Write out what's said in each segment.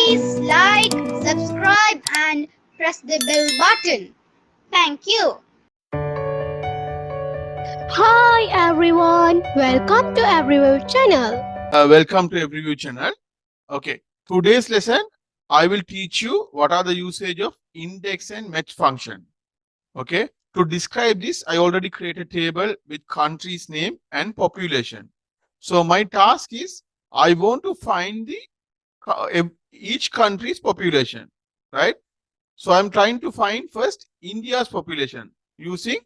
Please like, subscribe and press the bell button. Thank you. Hi everyone, welcome to Everywhere channel. Welcome to Every View channel. Okay, today's lesson I will teach you what are the usage of index and match function. Okay, to describe this, I already created a table with country's name and population. So my task is I want to find the each country's population, right? So I'm trying to find first India's population using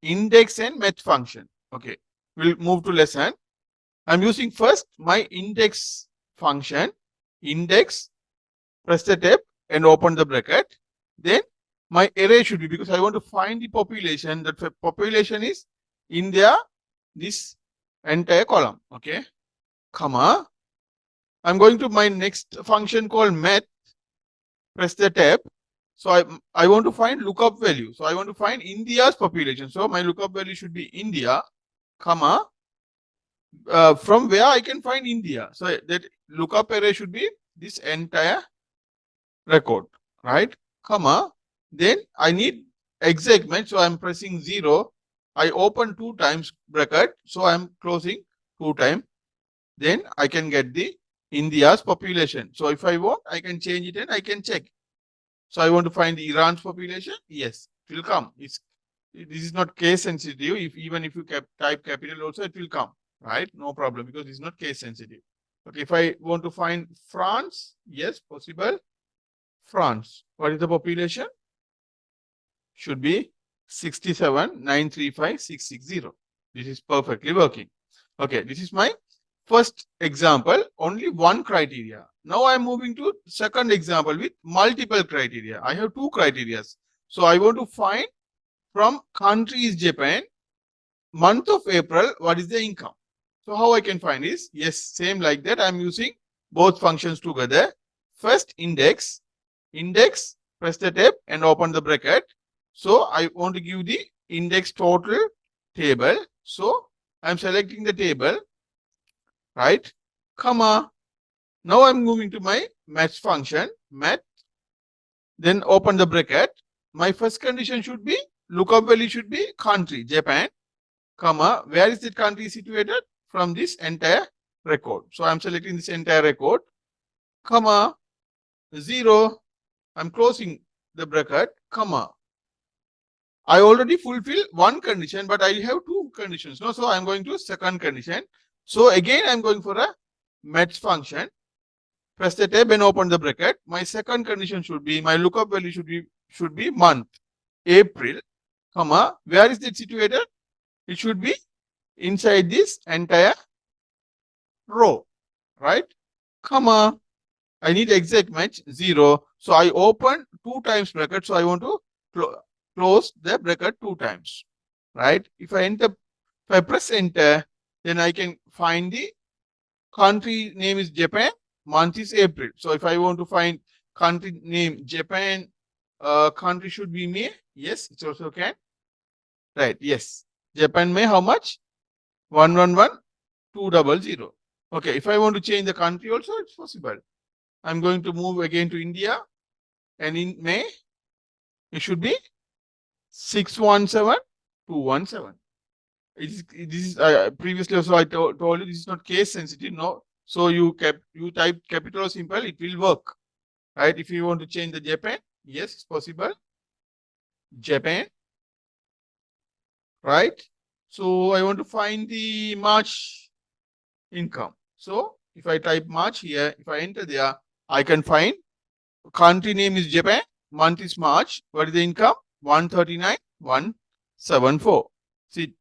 index and match function. Okay, we'll move to lesson. I'm using first my index function, index, press the tab and open the bracket. Then my array should be, because I want to find the population, that population is India, this entire column, okay, comma. I'm going to my next function called math, press the tab. So I want to find lookup value. So I want to find India's population. So my lookup value should be India, comma, from where I can find India. So that lookup array should be this entire record, right? Comma. Then I need exact match. So I'm pressing 0. I open 2 times bracket. So I'm closing 2 times. Then I can get the India's population. So if I want, I can change it and I can check. So I want to find the Iran's population. Yes, it will come. This is not case sensitive. Even if you type capital also, it will come. Right? No problem, because it's not case sensitive. Okay, if I want to find France, yes, possible. France, what is the population? Should be 67,935,660. This is perfectly working. Okay, this is my first example, only one criteria. Now I am moving to second example with multiple criteria. I have 2 criteria. So I want to find from country is Japan, month of April, what is the income? So how I can find is, yes, same like that. I'm using both functions together. First index, press the tab and open the bracket. So I want to give the index total table. So I'm selecting the table, right? Comma. Now I'm moving to my match function, match. Then open the bracket. My first condition should be, lookup value should be country, Japan, comma, where is the country situated? From this entire record. So I'm selecting this entire record, comma, 0. I'm closing the bracket, comma. I already fulfill one condition, but I have 2 conditions. No, so I'm going to second condition. So again, I'm going for a match function. Press the tab and open the bracket. My second condition should be, my lookup value should be month, April, comma, where is it situated? It should be inside this entire row, right? Comma. I need exact match, 0. So I open 2 times bracket. So I want to close the bracket 2 times, right? If I press enter, then I can find the country name is Japan, month is April. So if I want to find country name Japan, country should be May. Yes, it's also can. Right, yes. Japan May, how much? 111,200. Okay, if I want to change the country also, it's possible. I'm going to move again to India, and in May, it should be 617,217. This is previously also I told you this is not case sensitive. No, so you type capital or simple, it will work, right? If you want to change the Japan, yes, it's possible. Japan, right? So I want to find the March income. So if I type March here, if I enter there, I can find country name is Japan, month is March. What is the income? 139,174. See,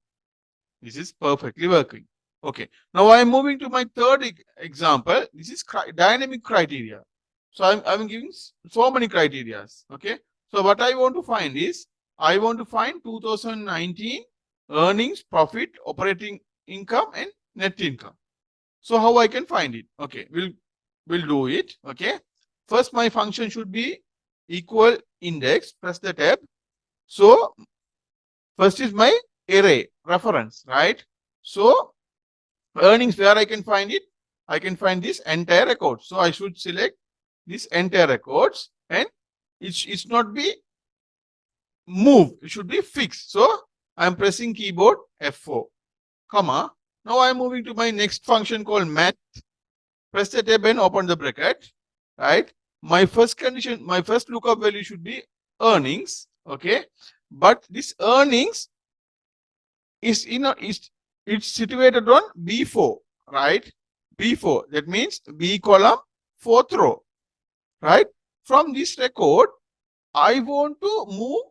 this is perfectly working. Okay. Now I am moving to my third example. This is dynamic criteria. So I'm giving so many criteria. Okay. So what I want to find is, I want to find 2019 earnings, profit, operating income, and net income. So how I can find it? Okay, we'll do it. Okay. First, my function should be equal index. Press the tab. So first is my array reference, right? So earnings, where I can find it? I can find this entire record. So I should select this entire records, and it's not be moved, it should be fixed. So I'm pressing keyboard F4, comma. Now I'm moving to my next function called math. Press the tab and open the bracket, right? My first condition, my first lookup value should be earnings, okay? But this earnings is it's situated on B4, right? B4, that means B column, fourth row, right? From this record, I want to move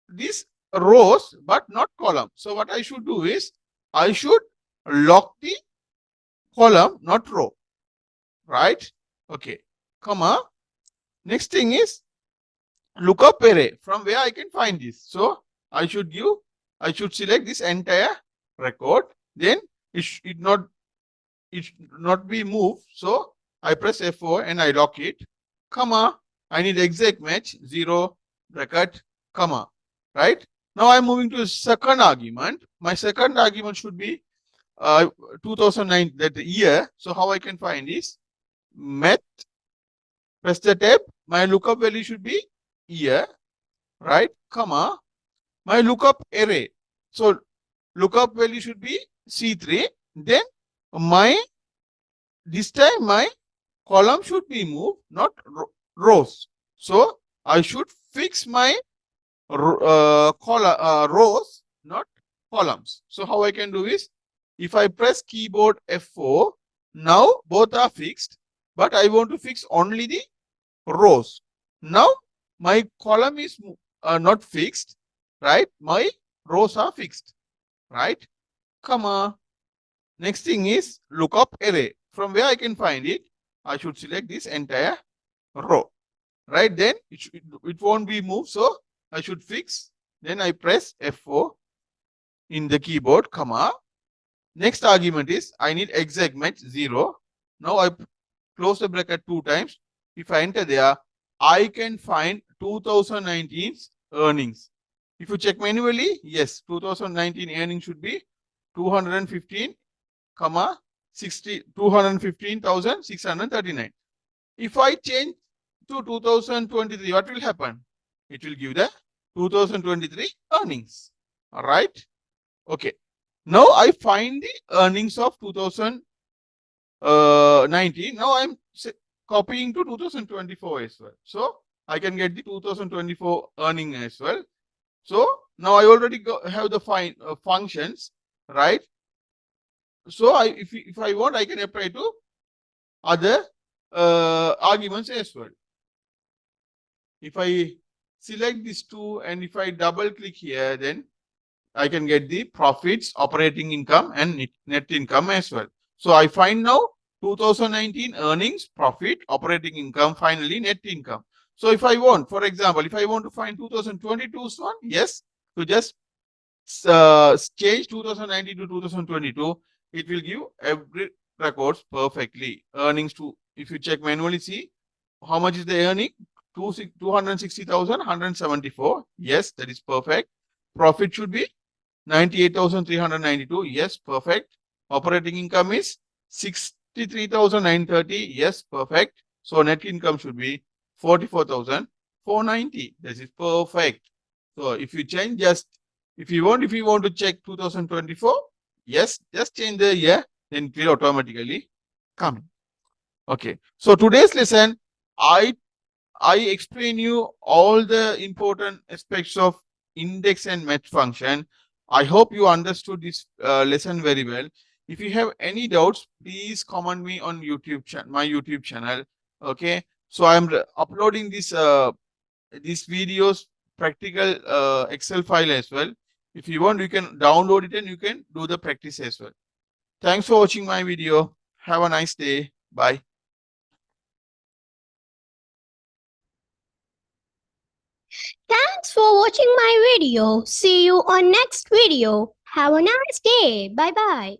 these rows but not column. So what I should do is I should lock the column, not row, right? Okay, comma. Next thing is lookup array. From where I can find this? So I should select this entire record. Then it should not be moved. So I press F4 and I lock it, comma. I need exact match 0 bracket, comma, right? Now I'm moving to a second argument. My second argument should be 2009, that year. So how I can find is math, press the tab. My lookup value should be year, right, comma. My lookup array. So lookup value should be C3. Then this time my column should be moved, not rows. So I should fix my rows, not columns. So how I can do is, if I press keyboard F4, now both are fixed, but I want to fix only the rows. Now my column is not fixed, right? My rows are fixed, right? Comma. Next thing is lookup array. From where I can find it, I should select this entire row, right? Then it won't be moved, so I should fix. Then I press F4 in the keyboard, comma. Next argument is I need exact match 0. Now I close the bracket 2 times. If I enter there, I can find 2019's earnings. If you check manually, yes, 2019 earnings should be 215, 215,639. If I change to 2023, what will happen? It will give the 2023 earnings. All right. Okay. Now I find the earnings of 2019. Now I'm copying to 2024 as well. So I can get the 2024 earning as well. So now I already have the functions, right? So if I want, I can apply to other arguments as well. If I select these two and if I double click here, then I can get the profits, operating income and net income as well. So I find now 2019 earnings, profit, operating income, finally net income. So if I want, for example, if I want to find 2022's one, yes, to just change 2019 to 2022, it will give every records perfectly. Earnings to, if you check manually, see how much is the earning? 260,174. Yes, that is perfect. Profit should be 98,392. Yes, perfect. Operating income is 63,930. Yes, perfect. So net income should be 44,490. This is perfect. So if you change, just if you want to check 2024, yes, just change the year, then it will automatically come. Okay. So today's lesson, I explain you all the important aspects of index and match function. I hope you understood this lesson very well. If you have any doubts, please comment me on my YouTube channel. Okay. So I'm uploading these videos, practical Excel file as well. If you want, you can download it and you can do the practice as well. Thanks for watching my video. Have a nice day. Bye. Thanks for watching my video. See you on next video. Have a nice day. Bye bye.